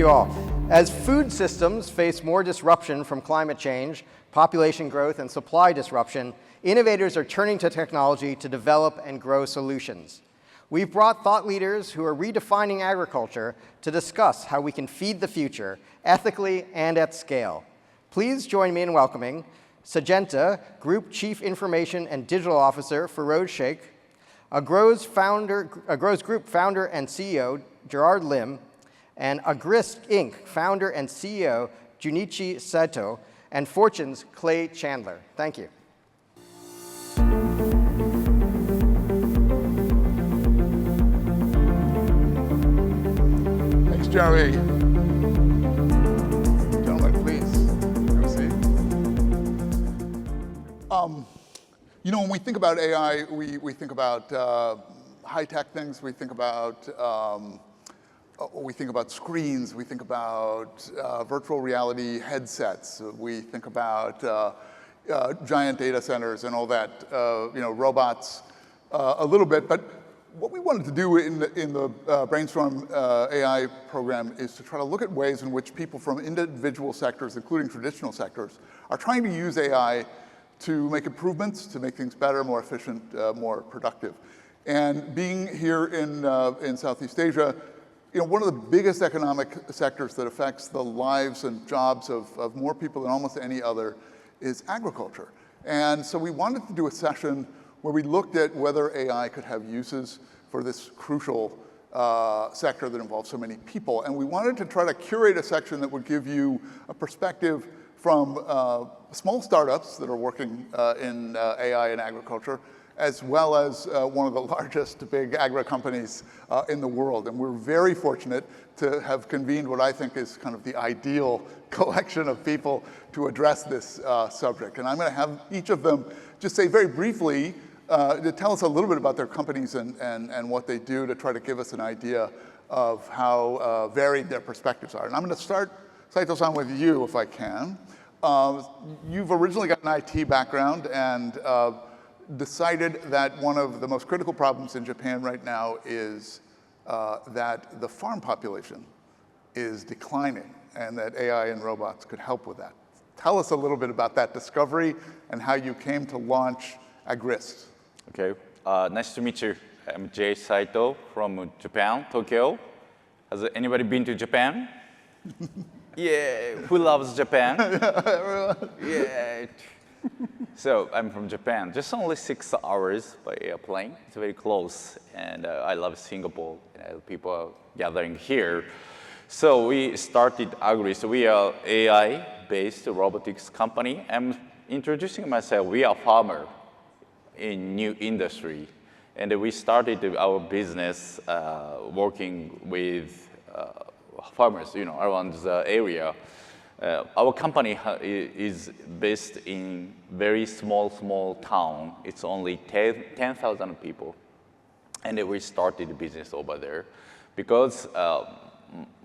You all. As food systems face more disruption from climate change, population growth, and supply disruption, innovators are turning to technology to develop and grow solutions. We've brought thought leaders who are redefining agriculture to discuss how we can feed the future ethically and at scale. Please join me in welcoming Sajenta, Group Chief Information and Digital Officer for Roadshake, Agrow's Group Founder and CEO, Gerard Lim, and Agrist Inc. Founder and CEO, Junichi Sato, and Fortune's Clay Chandler. Thank you. Thanks, Jeremy. Gentlemen, please, have a seat. You know, when we think about AI, we think about high-tech things. We think about screens. We think about virtual reality headsets. We think about giant data centers and all that, robots a little bit. But what we wanted to do in the Brainstorm AI program is to try to look at ways in which people from individual sectors, including traditional sectors, are trying to use AI to make improvements, to make things better, more efficient, more productive. And being here in Southeast Asia, one of the biggest economic sectors that affects the lives and jobs of more people than almost any other is agriculture. And so we wanted to do a session where we looked at whether AI could have uses for this crucial sector that involves so many people. And we wanted to try to curate a section that would give you a perspective from small startups that are working in AI and agriculture, as well as one of the largest big agri companies in the world. And we're very fortunate to have convened what I think is kind of the ideal collection of people to address this subject. And I'm going to have each of them just say very briefly, to tell us a little bit about their companies and what they do to try to give us an idea of how varied their perspectives are. And I'm going to start, Saito-san, with you, if I can. You've originally got an IT background and decided that one of the most critical problems in Japan right now is that the farm population is declining and that AI and robots could help with that. Tell us a little bit about that discovery and how you came to launch Agrist. Okay, nice to meet you. I'm Jay Saito from Japan, Tokyo. Has anybody been to Japan? Yeah, who loves Japan? Yeah. So I'm from Japan, just only 6 hours by airplane. It's very close, and I love Singapore. People are gathering here. So we started Agrist. We are AI-based robotics company. I'm introducing myself. We are farmer in new industry, and we started our business working with farmers, around the area. Our company is based in very small town. It's only 10,000 people. And we started the business over there because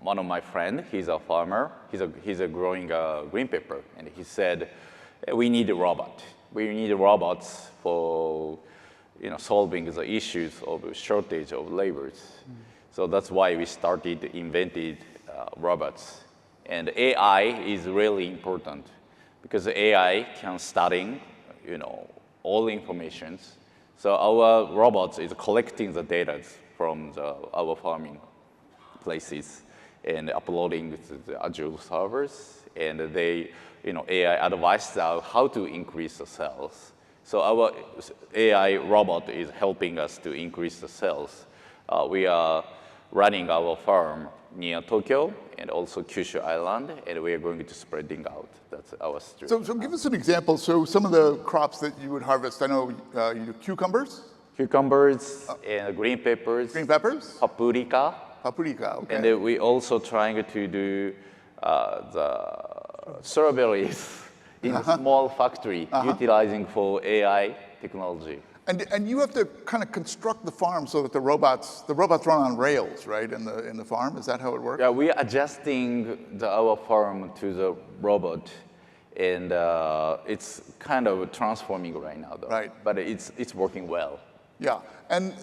one of my friends, he's a farmer. He's growing green pepper. And he said, we need a robot. We need robots for solving the issues of shortage of laborers. So that's why we invented robots. And AI is really important because AI can study, all informations. So our robots is collecting the data from our farming places and uploading to the Azure servers. And they, AI advises how to increase the sales. So our AI robot is helping us to increase the sales. We are running our farm near Tokyo and also Kyushu Island, and we are going to spreading out. That's our strategy. So give us an example. So some of the crops that you would harvest, I know you do cucumbers? Cucumbers and green peppers. Green peppers? Paprika. Paprika, okay. And we also trying to do the strawberries in a small factory, utilizing for AI technology. And you have to kind of construct the farm so that the robots run on rails, right, in the farm? Is that how it works? Yeah, we are adjusting our farm to the robot, and it's kind of transforming right now, though. Right. But it's working well. Yeah, and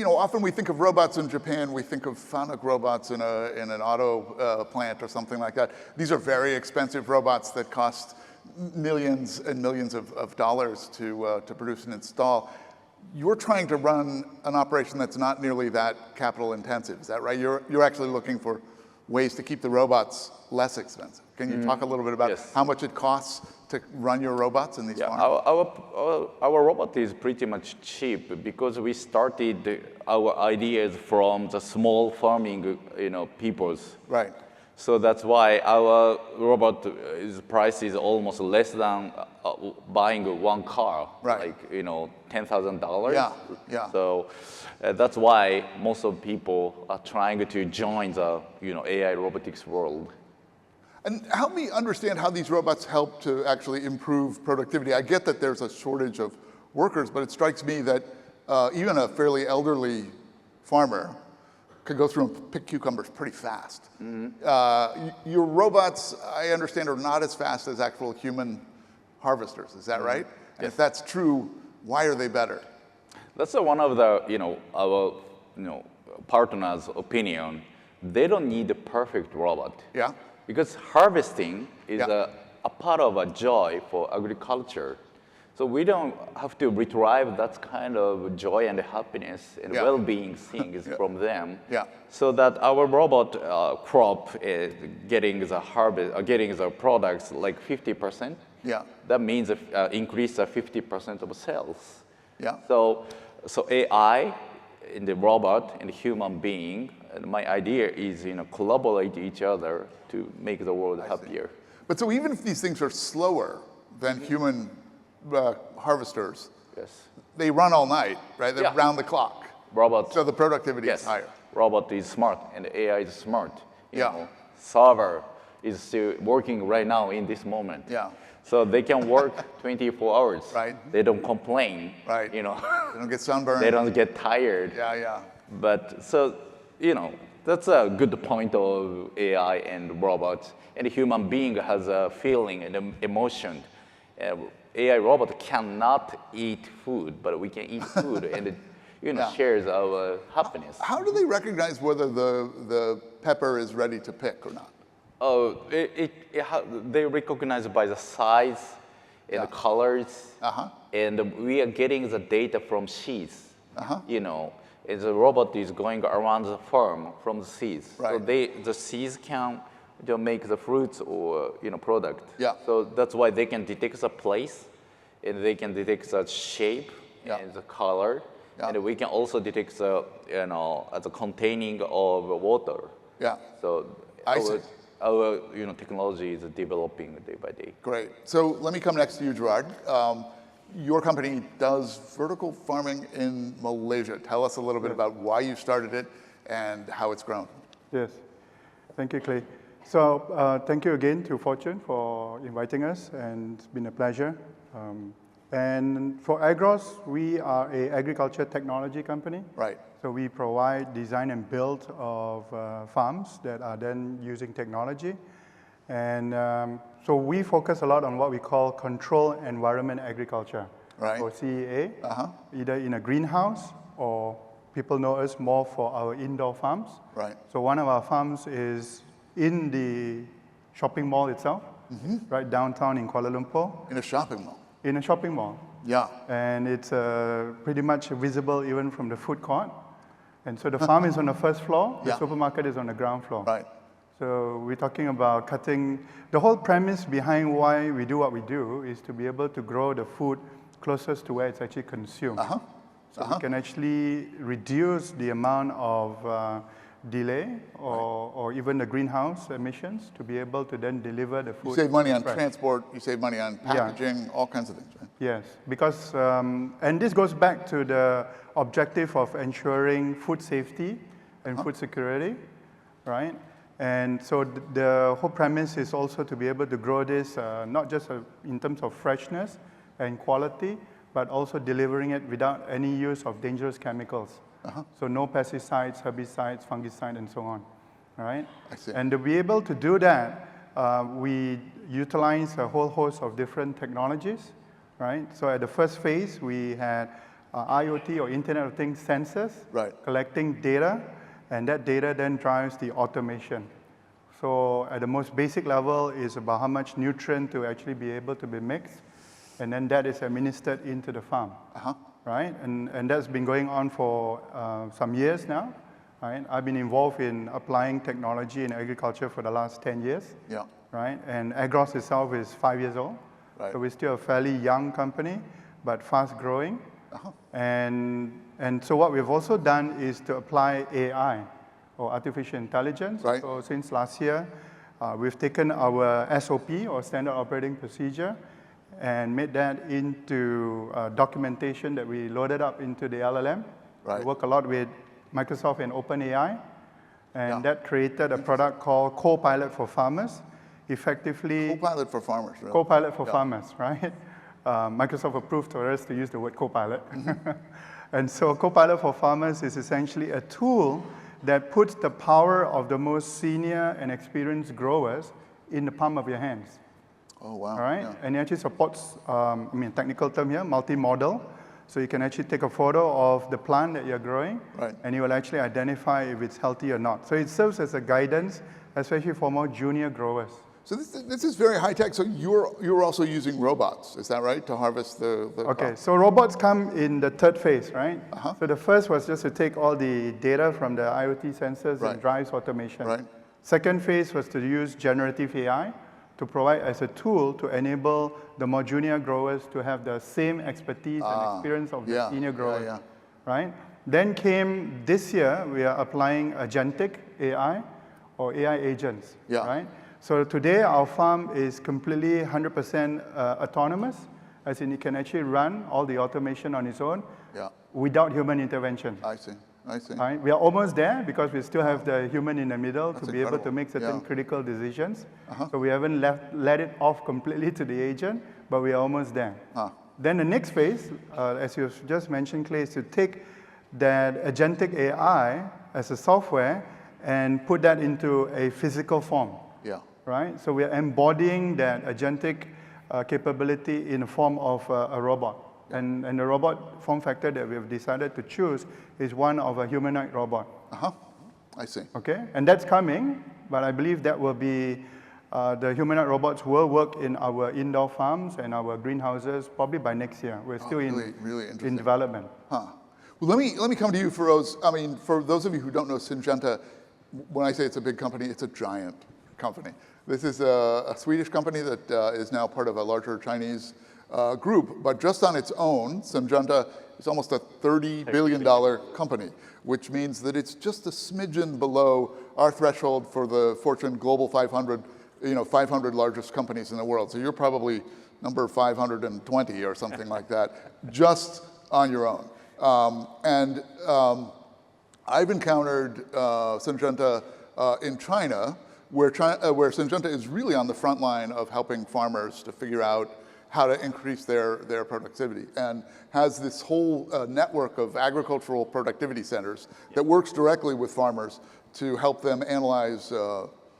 often we think of robots in Japan, we think of Fanuc robots in an auto plant or something like that. These are very expensive robots that cost millions and millions of dollars to produce and install. You're trying to run an operation that's not nearly that capital intensive, is that right? You're actually looking for ways to keep the robots less expensive. Can you talk a little bit about how much it costs to run your robots in these farms? Our robot is pretty much cheap because we started our ideas from the small farming, peoples. Right. So that's why our robot price is almost less than buying one car, right. like $10,000. Yeah, yeah. So that's why most of people are trying to join the AI robotics world. And help me understand how these robots help to actually improve productivity. I get that there's a shortage of workers, but it strikes me that even a fairly elderly farmer could go through and pick cucumbers pretty fast. Mm-hmm. Your robots, I understand, are not as fast as actual human harvesters. Is that right? And Yes. if that's true, why are they better? That's one of the our partners' opinion. They don't need a perfect robot. Yeah. Because harvesting is Yeah. a part of a joy for agriculture. So we don't have to retrieve that kind of joy and happiness and Yeah. well-being things from them. Yeah. So that our robot crop is getting the harvest, getting the products like 50%. Yeah. That means increase of 50% of sales. Yeah. So AI in the robot and the human being, and my idea is collaborate each other to make the world happier. But so even if these things are slower than human harvesters, Yes. they run all night, right? They're Yeah. round the clock. Robot. So the productivity Yes. is higher. Robot is smart and AI is smart. Yeah. Server is still working right now in this moment. Yeah. So they can work 24 hours. Right. They don't complain. Right. You know. They don't get sunburned. They don't get tired. Yeah, yeah. But so, that's a good point of AI and robots. And a human being has a feeling and emotion. AI robot cannot eat food, but we can eat food and it Yeah. shares our happiness. How do they recognize whether the pepper is ready to pick or not? Oh, they recognize by the size and the colors. Uh-huh. And we are getting the data from seeds. Uh-huh. And the robot is going around the farm from the seeds. So Right. the seeds can make the fruits or product. Yeah. So that's why they can detect the place, and they can detect the shape Yeah. and the color, Yeah. and we can also detect the the containing of water. Yeah. So I see. our technology is developing day by day. Great. So let me come next to you, Gerard. Your company does vertical farming in Malaysia. Tell us a little bit about why you started it and how it's grown. Yes. Thank you, Clay. So thank you again to Fortune for inviting us, and it's been a pleasure. And for Agros, we are an agriculture technology company. Right. So we provide design and build of farms that are then using technology. And so we focus a lot on what we call controlled environment agriculture, Right. or CEA, Uh-huh. either in a greenhouse or people know us more for our indoor farms. Right. So one of our farms is in the shopping mall itself, right downtown in Kuala Lumpur, In a shopping mall. in a shopping mall. Yeah. And it's pretty much visible even from the food court. And so the farm is on the first floor, the Yeah. supermarket is on the ground floor. Right. So we're talking about cutting, the whole premise behind why we do what we do is to be able to grow the food closest to where it's actually consumed. Uh-huh. So we can actually reduce the amount of delay or even the greenhouse emissions to be able to then deliver the food. You save money on fresh. transport, you save money on packaging, all kinds of things, right? Yes, because, and this goes back to the objective of ensuring food safety and food security, right? And so the whole premise is also to be able to grow this, not just in terms of freshness and quality, but also delivering it without any use of dangerous chemicals. So no pesticides, herbicides, fungicides, and so on, right? I see. And to be able to do that, we utilize a whole host of different technologies, right? So at the first phase, we had IoT or Internet of Things sensors, Right. collecting data, and that data then drives the automation. So at the most basic level is about how much nutrient to actually be able to be mixed, and then that is administered into the farm, right? And that's been going on for some years now, right? I've been involved in applying technology in agriculture for the last 10 years, Yeah. right? And Agros itself is 5 years old, Right. so we're still a fairly young company, but fast growing. And so what we've also done is to apply AI, or artificial intelligence. Right. So since last year, we've taken our SOP, or standard operating procedure, and made that into documentation that we loaded up into the LLM. Right. We work a lot with Microsoft and OpenAI, and Yeah. that created a product called Copilot for Farmers, effectively. Copilot for farmers, really. Copilot for Yeah. farmers, right? Microsoft approved for us to use the word Copilot. And so Copilot for Farmers is essentially a tool that puts the power of the most senior and experienced growers in the palm of your hands. Oh, wow. All right? Yeah. And it actually supports, technical term here, multimodal. So you can actually take a photo of the plant that you're growing, Right. and you will actually identify if it's healthy or not. So it serves as a guidance, especially for more junior growers. So this is very high tech. So you're also using robots, is that right, to harvest the Okay, crop? so robots come in the third phase, right? So the first was just to take all the data from the IoT sensors Right. and drives automation. Right. Second phase was to use generative AI to provide as a tool to enable the more junior growers to have the same expertise and experience of the yeah, senior yeah, growers, yeah. right? Then came this year, we are applying agentic AI or AI agents, Yeah. right? So today, our farm is completely 100% autonomous, as in it can actually run all the automation on its own Yeah. without human intervention. I see. Right? We are almost there because we still have the human in the middle That's to be able to incredible. make certain Yeah. critical decisions. So we haven't let it off completely to the agent, but we are almost there. Then the next phase, as you just mentioned, Clay, is to take that agentic AI as a software and put that into a physical form. Yeah. Right? So we are embodying that agentic capability in the form of a robot. And the robot form factor that we have decided to choose is one of a humanoid robot. I see. Okay? And that's coming, but I believe that will be, the humanoid robots will work in our indoor farms and our greenhouses probably by next year. We're still really interesting. in development. Well, let me come to you, Feroz. I mean, for those of you who don't know Syngenta, when I say it's a big company, it's a giant company. This is a Swedish company that is now part of a larger Chinese group, but just on its own, Syngenta is almost a $30 billion company, which means that it's just a smidgen below our threshold for the Fortune Global 500, 500 largest companies in the world. So you're probably number 520 or something like that, just on your own. I've encountered Syngenta in China, where Syngenta is really on the front line of helping farmers to figure out how to increase their productivity, and has this whole network of agricultural productivity centers that works directly with farmers to help them analyze.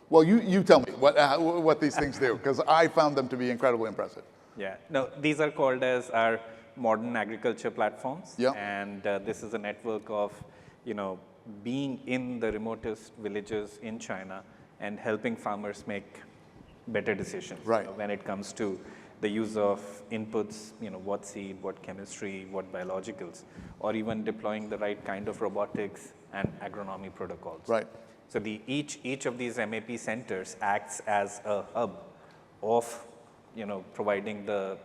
Well, you tell me what these things do, because I found them to be incredibly impressive. Yeah, no, these are called as our modern agriculture platforms. Yeah. And this is a network of, being in the remotest villages in China and helping farmers make better decisions. Right. When it comes to the use of inputs, what seed, what chemistry, what biologicals, or even deploying the right kind of robotics and agronomy protocols. Right. So each of these MAP centers acts as a hub of, providing the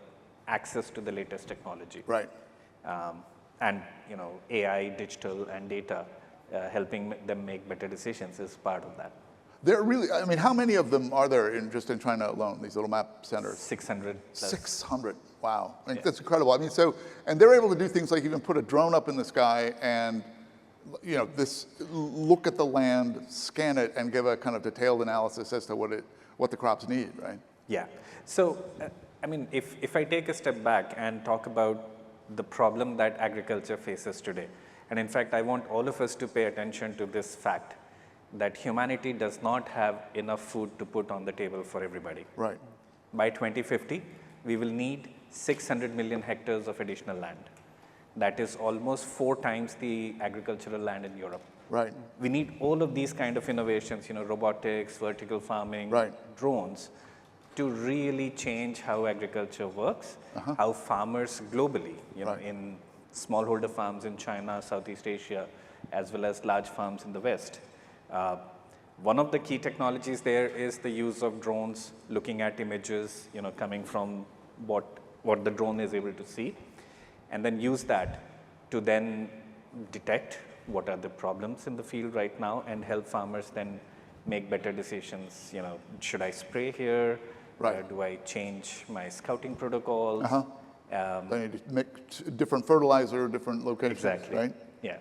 access to the latest technology. Right. And, AI, digital, and data, helping them make better decisions is part of that. They're really, I mean, how many of them are there just in China alone, these little map centers? 600 plus. 600, wow. I mean, that's incredible. I mean, and they're able to do things like even put a drone up in the sky and, look at the land, scan it, and give a kind of detailed analysis as to what the crops need, right? Yeah. So, if I take a step back and talk about the problem that agriculture faces today, and in fact, I want all of us to pay attention to this fact that humanity does not have enough food to put on the table for everybody. Right. By 2050, we will need 600 million hectares of additional land. that is almost 4 times the agricultural land in Europe. Right. We need all of these kind of innovations, robotics, vertical farming, Right. drones, to really change how agriculture works, how farmers globally, Right. in smallholder farms in China, Southeast Asia, as well as large farms in the West. One of the key technologies there is the use of drones, looking at images, coming from what the drone is able to see, and then use that to then detect what are the problems in the field right now and help farmers then make better decisions. Should I spray here? Right. Do I change my scouting protocols? They need to mix different fertilizer, different locations, Exactly. right? Yeah.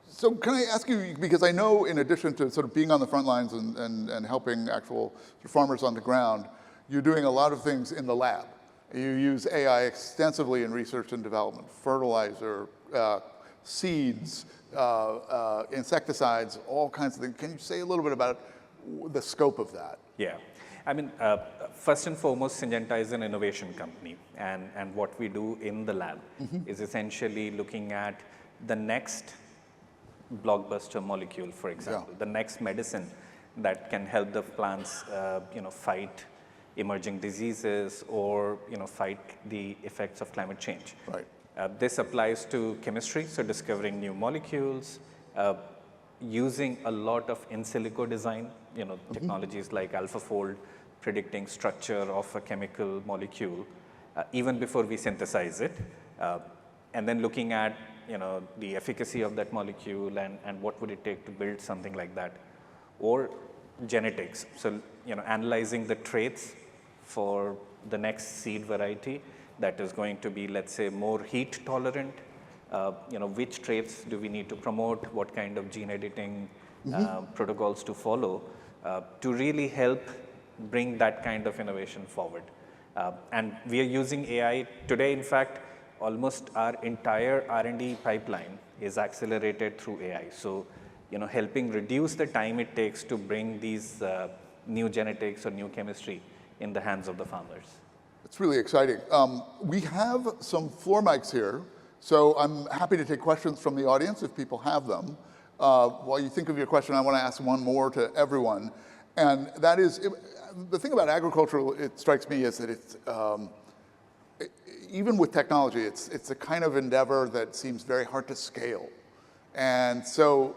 So can I ask you, because I know in addition to sort of being on the front lines and helping actual farmers on the ground, you're doing a lot of things in the lab. You use AI extensively in research and development, fertilizer, seeds, insecticides, all kinds of things. Can you say a little bit about the scope of that? Yeah. I mean, first and foremost, Syngenta is an innovation company. And what we do in the lab is essentially looking at the next blockbuster molecule, for example, the next medicine that can help the plants, fight emerging diseases or, fight the effects of climate change. Right. This applies to chemistry, so discovering new molecules, using a lot of in silico design, technologies like AlphaFold, predicting structure of a chemical molecule, even before we synthesize it, and then looking at, the efficacy of that molecule and what would it take to build something like that, or genetics. So, analyzing the traits for the next seed variety that is going to be, let's say, more heat tolerant. Which traits do we need to promote? What kind of gene editing protocols to follow to really help bring that kind of innovation forward. And we are using AI today. In fact, almost our entire R&D pipeline is accelerated through AI. So, helping reduce the time it takes to bring these new genetics or new chemistry in the hands of the farmers. It's really exciting. We have some floor mics here, so I'm happy to take questions from the audience if people have them. While you think of your question, I want to ask one more to everyone, and that is, the thing about agriculture, it strikes me, is that it's, even with technology, it's a kind of endeavor that seems very hard to scale. And so,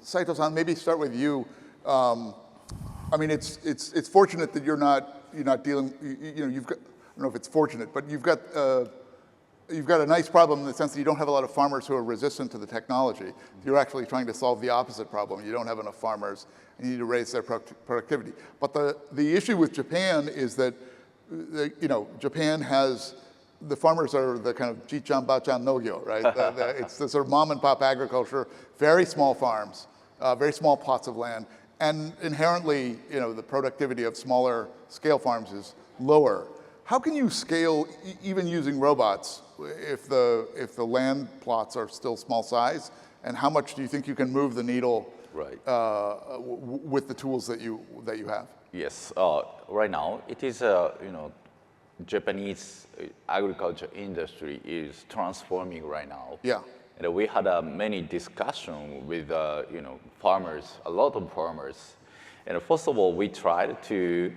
Saito-san, maybe start with you. I mean, it's fortunate that you're not dealing. You've got, I don't know if it's fortunate, but you've got a nice problem in the sense that you don't have a lot of farmers who are resistant to the technology. You're actually trying to solve the opposite problem. You don't have enough farmers, and you need to raise their productivity. But the issue with Japan is that, Japan has, the farmers are the kind of jichan bachan nogyo, right? It's the sort of mom and pop agriculture, very small farms, very small plots of land, and inherently, the productivity of smaller scale farms is lower. How can you scale, even using robots, if the land plots are still small size? And how much do you think you can move the needle with the tools that you have? Yes, right now it is Japanese agriculture industry is transforming right now. Yeah. And we had many discussions with farmers, a lot of farmers. And first of all, we tried to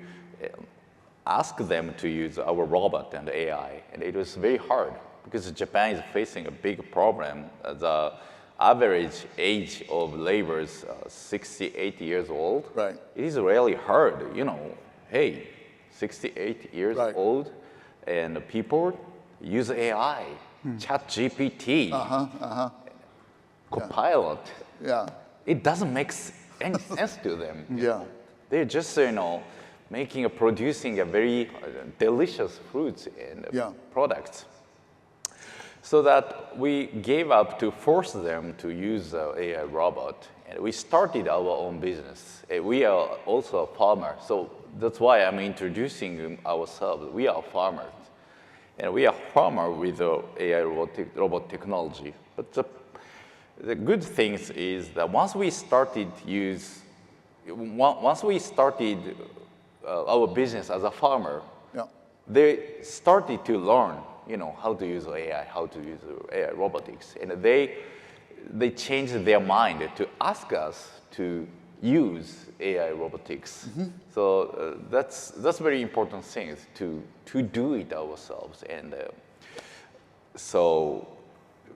ask them to use our robot and AI, and it was very hard because Japan is facing a big problem. The average age of labor is 68 years old. Right. It is really hard, hey, 68 years old, and people use AI, ChatGPT, Copilot. Yeah. It doesn't make any sense to them. Yeah. They're just, producing a very delicious fruits and products. So that we gave up to force them to use the AI robot, and we started our own business. We are also a farmer, so that's why I'm introducing ourselves. We are farmers, and we are farmer with AI robot technology. But the good thing is that once we started our business as a farmer, they started to learn how to use AI, how to use AI robotics. And they changed their mind to ask us to use AI robotics. So that's very important thing to do it ourselves. And so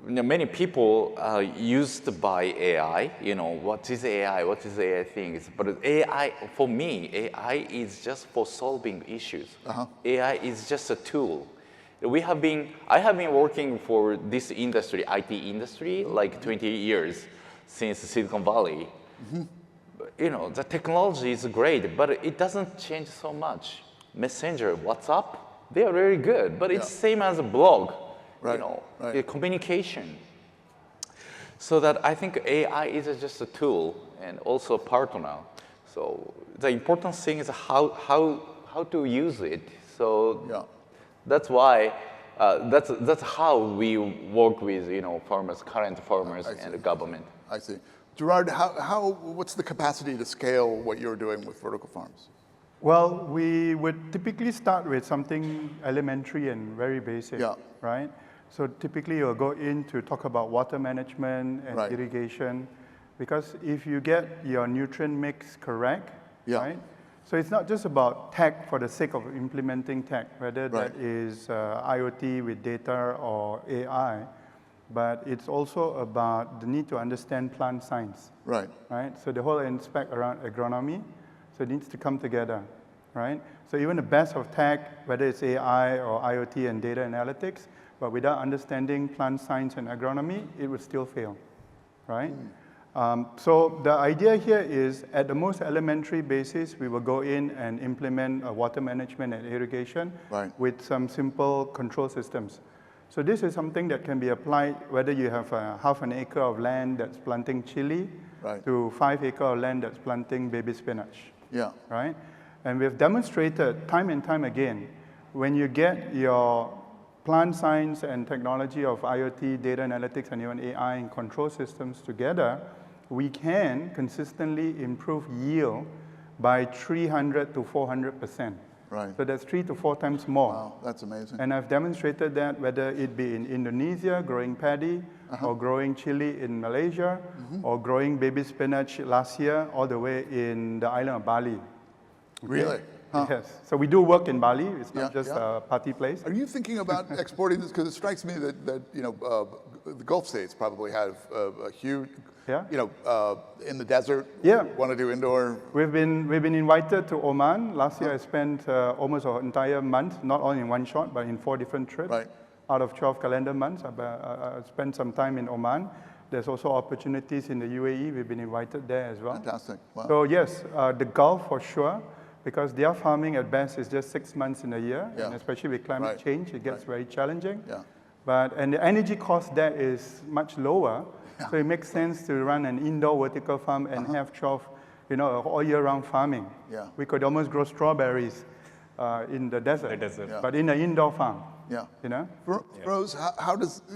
many people are used by AI, what is AI, what is AI things. But AI, for me, AI is just for solving issues. AI is just a tool. I have been working for this industry, IT industry, like 20 years since Silicon Valley. The technology is great, but it doesn't change so much. Messenger, WhatsApp, they are very good, but it's same as a blog, communication. So that I think AI is just a tool and also a partner. So the important thing is how to use it. So that's why that's how we work with farmers, current farmers, and the government. I see. Gerard, what's the capacity to scale what you're doing with vertical farms? Well, we would typically start with something elementary and very basic, right? So typically you'll go in to talk about water management and irrigation, because if you get your nutrient mix correct, right? So it's not just about tech for the sake of implementing tech, whether that is IoT with data or AI, but it's also about the need to understand plant science. Right. So the whole aspect around agronomy, so it needs to come together, right? So even the best of tech, whether it's AI or IoT and data analytics, but without understanding plant science and agronomy, it would still fail, right? So the idea here is, at the most elementary basis, we will go in and implement water management and irrigation with some simple control systems. So this is something that can be applied whether you have half an acre of land that's planting chili to 5 acres of land that's planting baby spinach. Right? And we've demonstrated time and time again, when you get your plant science and technology of IoT, data analytics, and even AI and control systems together, we can consistently improve yield by 300 to 400%. Right. So that's 3 to 4 times more. Wow, that's amazing. And I've demonstrated that whether it be in Indonesia, growing paddy, or growing chili in Malaysia, or growing baby spinach last year, all the way in the island of Bali. Okay? Really? Yes. So we do work in Bali. It's not just a party place. Are you thinking about exporting this? Because it strikes me that the Gulf states probably have a huge, in the desert, want to do indoor. We've been invited to Oman. Last year I spent almost an entire month, not only in one shot, but in 4 different trips. Right. Out of 12 calendar months, I spent some time in Oman. There's also opportunities in the UAE. We've been invited there as well. Fantastic. Wow. So yes, the Gulf for sure, because their farming at best is just 6 months in a year, and especially with climate change, it gets very challenging. And the energy cost there is much lower, so it makes sense to run an indoor vertical farm and have 12, all year round farming. We could almost grow strawberries in the desert, but in an indoor farm. Rose,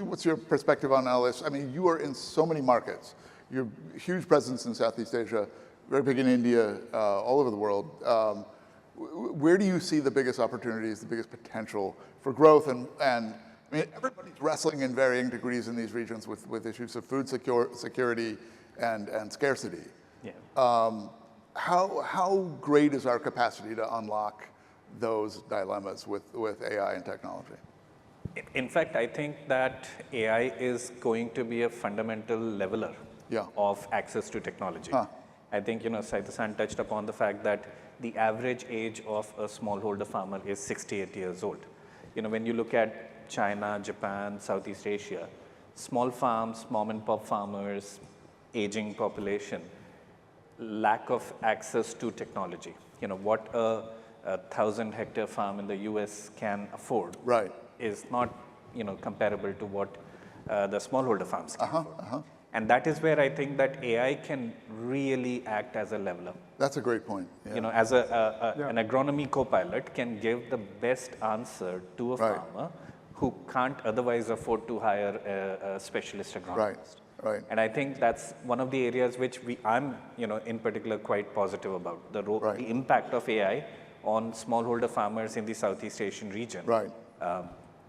what's your perspective on all this? I mean, you are in so many markets. You're a huge presence in Southeast Asia, very big in India, all over the world. Where do you see the biggest opportunities, the biggest potential for growth? And I mean, everybody's wrestling in varying degrees in these regions with issues of food security and scarcity. How great is our capacity to unlock those dilemmas with AI and technology? In fact, I think that AI is going to be a fundamental leveler of access to technology. I think, Saito-san touched upon the fact that the average age of a smallholder farmer is 68 years old. When you look at China, Japan, Southeast Asia, small farms, mom and pop farmers, aging population, lack of access to technology. What a 1,000-hectare farm in the US can afford is not, comparable to what the smallholder farms can afford. And that is where I think that AI can really act as a leveler. That's a great point. As an agronomy co-pilot can give the best answer to a farmer who can't otherwise afford to hire a specialist agronomist. And I think that's one of the areas which I'm, in particular, quite positive about, the impact of AI on smallholder farmers in the Southeast Asian region.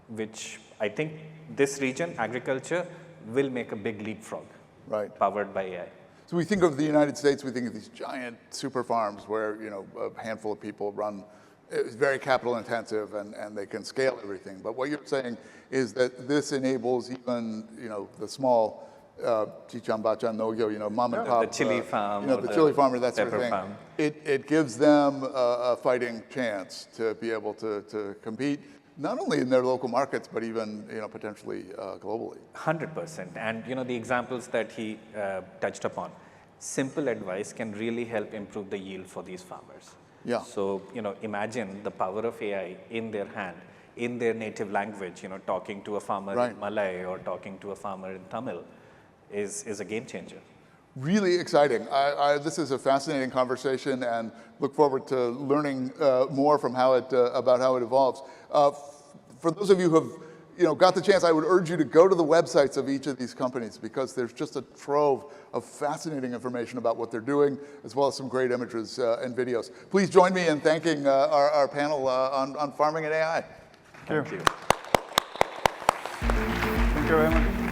which I think this region, agriculture, will make a big leapfrog, Right. powered by AI. So we think of the United States, we think of these giant super farms where, you know, a handful of people run, it's very capital intensive and they can scale everything. But what you're saying is that this enables even, you know, the small Chichan Bachan Nogyo, you know, mom and pop. The chili farm. You know, or the chili farmer, that sort of pepper thing. farm. It gives them a fighting chance to be able to compete, not only in their local markets, but even, you know, potentially globally. 100%. And you know, the examples that he touched upon, simple advice can really help improve the yield for these farmers. Yeah. So, you know, imagine the power of AI in their hand, in their native language, you know, talking to a farmer Right. in Malay or talking to a farmer in Tamil is a game changer. Really exciting. This is a fascinating conversation, and look forward to learning more from how it about how it evolves. For those of you who have got the chance, I would urge you to go to the websites of each of these companies, because there's just a trove of fascinating information about what they're doing, as well as some great images and videos. Please join me in thanking our panel on farming and AI. Thank you. Thank you very much.